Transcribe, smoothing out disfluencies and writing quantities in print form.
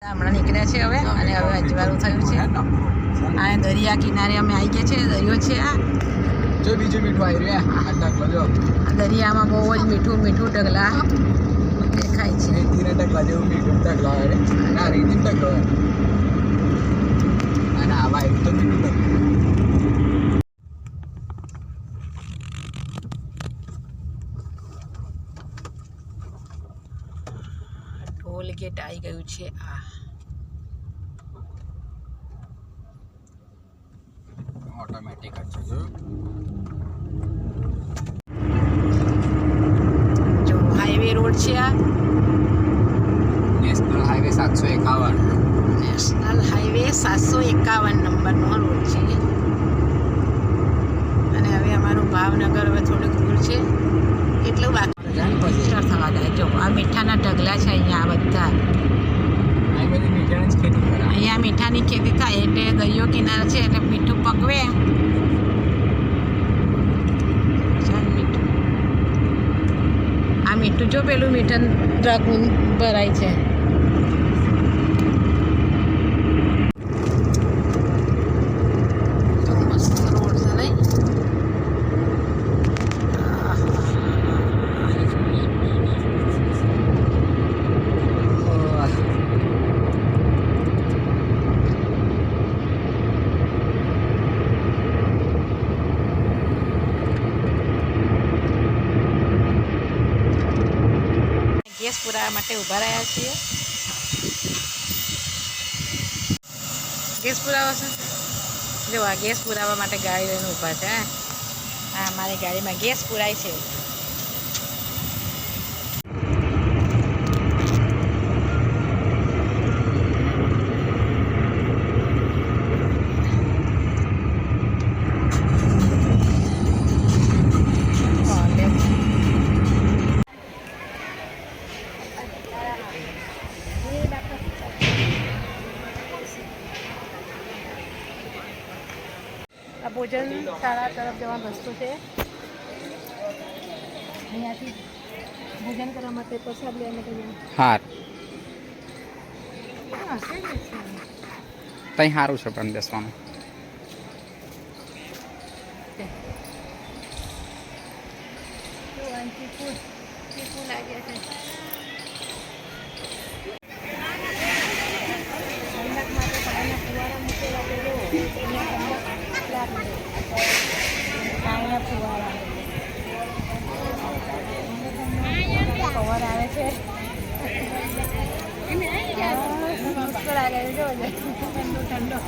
હમણાં નીકળ્યા છે હવે અને હવે અજવાળું થયું છે આ દરિયા કિનારે અમે આવી ગયા છે દરિયો છે આ જો બીજું મીઠું આવી રહ્યું આ ઢગલો જો દરિયામાં બહુ જ મીઠું મીઠું ઢગલા દેખાય છે રેતીના ઢગલા જેવું મીઠું ઢગલો આવે ના રેતી ઢગલો અને આ વાઈટ તો મીઠું ઢગલો ટોલ ગેટ આવી ગયું છે આ ઓટોમેટિક જ છે જો હાઈવે રોડ છે આ નેશનલ હાઈવે 751 નેશનલ હાઈવે 751 નંબરનો રોડ છે અને હવે અમારું ભાવનગર હવે થોડુંક દૂર છે કેટલું બાકી થવા જાય જો આ મીઠાના ઢગલા છે અહીંયા આ બધા આ બધી મીઠાની જ ખેતી કરે અહીંયા મીઠાની ખેતી થાય એટલે દરિયો કિનારે છે એટલે મીઠું પકવે આ મીઠું જો પેલું મીઠું ટ્રક ભરાય છે મસ્ત રોડ છે નહીં ગેસ પુરાવા માટે ઊભા રહ્યા છીએ ગેસ પુરાવા છે જો આ ગેસ પુરાવા માટે ગાડી લઈને ઊભા છે આ અમારી ગાડીમાં ગેસ પુરાય છે આ ભોજન શાળા તરફ જવાનો રસ્તો છે અહીંયાથી ભોજન કરવા માટે પ્રસાદ લેવા માટે હાર હશે ને તઈ સારું છે પણ બેસવાનું ચીકુ લાગે છે ઠંડક માટે પાણીના ફુવારા મૂકેલા છે જો પાણીના ફુવારા પવન આવે છે મસ્ત લાગે છે જો ઠંડો ઠંડો